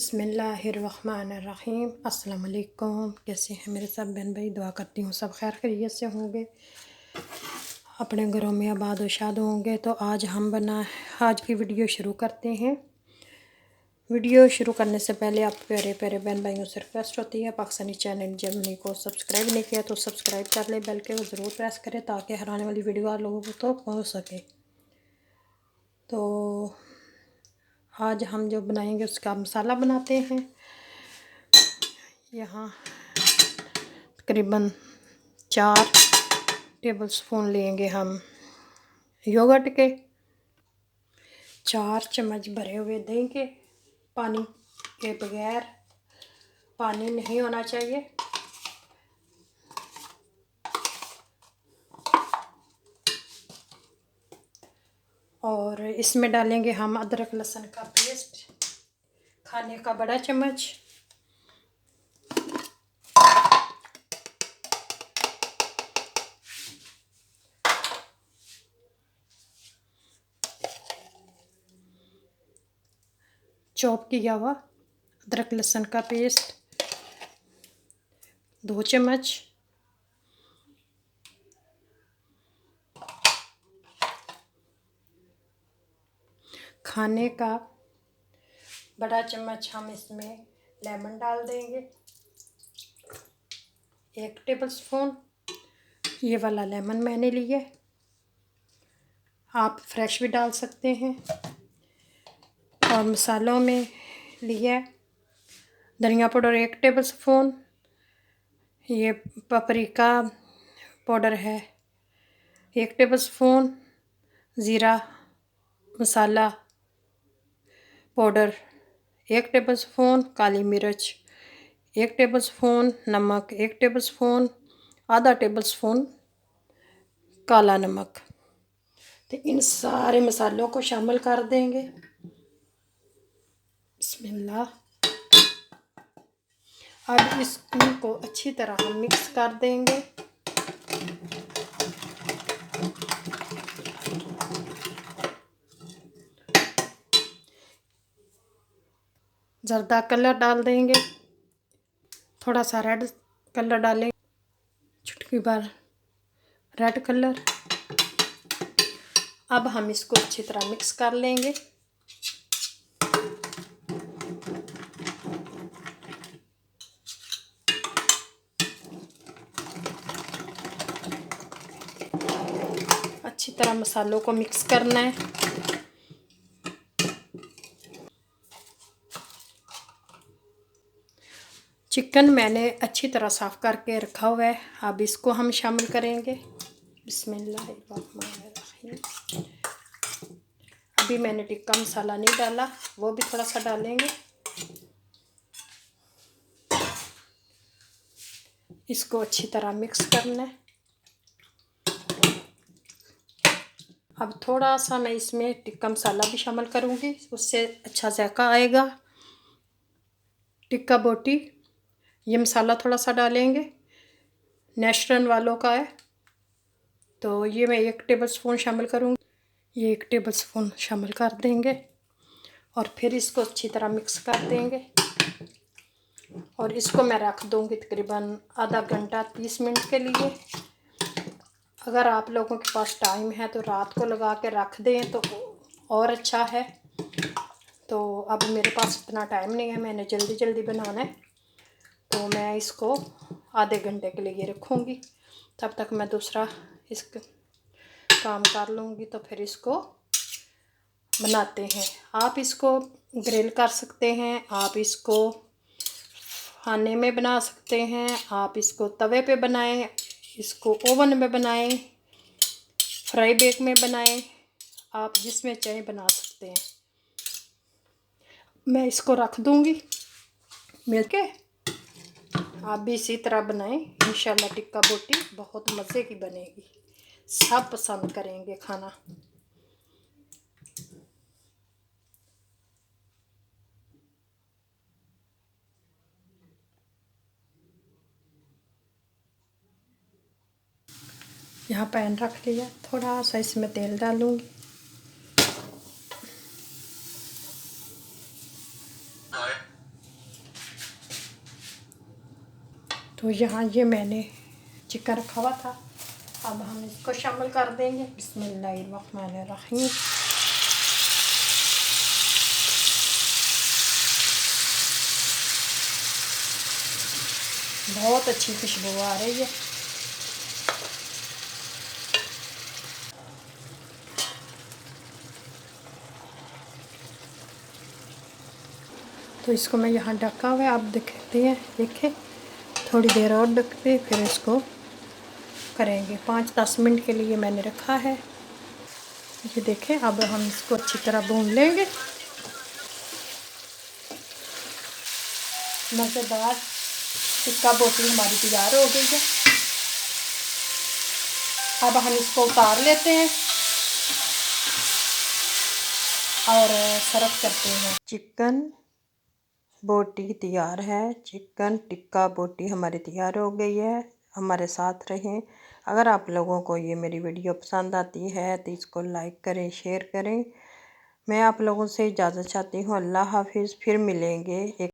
बिस्मिल्लाहिर्रहमानिर्रहीम। अस्सलाम वालेकुम। कैसे हैं मेरे सब बहन भाई? दुआ करती हूँ सब खैर खैरियत से होंगे, अपने घरों में आबाद व शाद होंगे। तो आज की वीडियो शुरू करते हैं। वीडियो शुरू करने से पहले आप प्यारे प्यारे बहन भाइयों से रिक्वेस्ट होती है, पाकिस्तानी चैनल जर्मनी को सब्सक्राइब नहीं किया तो सब्सक्राइब कर ले, बेल के वो ज़रूर प्रेस करें ताकि हर आने वाली वीडियो आप लोगों को तो पहुँच सके। तो आज हम जो बनाएंगे उसका मसाला बनाते हैं। यहाँ तकरीबन 4 टेबल स्पून लेंगे हम योगर्ट के, 4 चम्मच भरे हुए देंगे पानी के बगैर, पानी नहीं होना चाहिए। और इसमें डालेंगे हम अदरक लहसुन का पेस्ट, खाने का बड़ा चम्मच। चॉप किया हुआ अदरक लहसुन का पेस्ट 2 चम्मच। खाने का बड़ा चम्मच हम इसमें लेमन डाल देंगे, 1 टेबल स्पून। ये वाला लेमन मैंने लिया, आप फ्रेश भी डाल सकते हैं। और मसालों में लिया धनिया पाउडर 1 टेबल स्पून, ये पपरिका पाउडर है 1 टेबल स्पून, ज़ीरा मसाला पाउडर 1 टेबल स्पून, काली मिर्च 1 टेबल स्पून, नमक 1 टेबल स्पून, आधा टेबल स्पून काला नमक। तो इन सारे मसालों को शामिल कर देंगे। बिस्मिल्लाह। अब इसको अच्छी तरह हम मिक्स कर देंगे। जर्दा कलर डाल देंगे, थोड़ा सा रेड कलर डालेंगे, चुटकी भर रेड कलर। अब हम इसको अच्छी तरह मिक्स कर लेंगे। अच्छी तरह मसालों को मिक्स करना है। चिकन मैंने अच्छी तरह साफ़ करके रखा हुआ है, अब इसको हम शामिल करेंगे। बिस्मिल्लाहिर्रहमानिर्रहीम। अभी मैंने टिक्का मसाला नहीं डाला, वो भी थोड़ा सा डालेंगे। इसको अच्छी तरह मिक्स करना है। अब थोड़ा सा मैं इसमें टिक्का मसाला भी शामिल करूँगी, उससे अच्छा जायका आएगा। टिक्का बोटी, ये मसाला थोड़ा सा डालेंगे, नेस्टन वालों का है, तो ये मैं 1 टेबल स्पून शामिल करूँगी। ये 1 टेबल स्पून शामिल कर देंगे और फिर इसको अच्छी तरह मिक्स कर देंगे। और इसको मैं रख दूँगी तकरीबन आधा घंटा 30 मिनट के लिए। अगर आप लोगों के पास टाइम है तो रात को लगा के रख दें तो और अच्छा है। तो अब मेरे पास इतना टाइम नहीं है, मैंने जल्दी जल्दी बनाना है, तो मैं इसको आधे घंटे के लिए रखूँगी। तब तक मैं दूसरा इसका काम कर लूँगी, तो फिर इसको बनाते हैं। आप इसको ग्रिल कर सकते हैं, आप इसको खाने में बना सकते हैं, आप इसको तवे पे बनाएं, इसको ओवन में बनाएं, फ्राई बेक में बनाएं, आप जिसमें चाहे बना सकते हैं। मैं इसको रख दूँगी मिलके, आप भी इसी तरह बनाएं। इंशाल्लाह टिक्का बोटी बहुत मज़े की बनेगी, सब पसंद करेंगे खाना। यहाँ पैन रख लिया, थोड़ा सा इसमें तेल डालूँगी। तो यहाँ ये मैंने चिकन रखा हुआ था, अब हम इसको शामिल कर देंगे। बिस्मिल्लाहिर्रहमानिर्रहीम। बहुत अच्छी खुशबू आ रही है। तो इसको मैं यहाँ ढका हुआ है, आप देखते हैं, देखें थोड़ी देर और ढकते फिर इसको करेंगे। 5-10 मिनट के लिए मैंने रखा है। ये देखें, अब हम इसको अच्छी तरह भून लेंगे। मज़ेदार टिक्का बोटी हमारी तैयार हो गई है। अब हम इसको उतार लेते हैं और सर्व करते हैं। चिकन बोटी तैयार है। चिकन टिक्का बोटी हमारी तैयार हो गई है। हमारे साथ रहें। अगर आप लोगों को ये मेरी वीडियो पसंद आती है तो इसको लाइक करें, शेयर करें। मैं आप लोगों से इजाज़त चाहती हूँ। अल्लाह हाफिज़। फिर मिलेंगे एक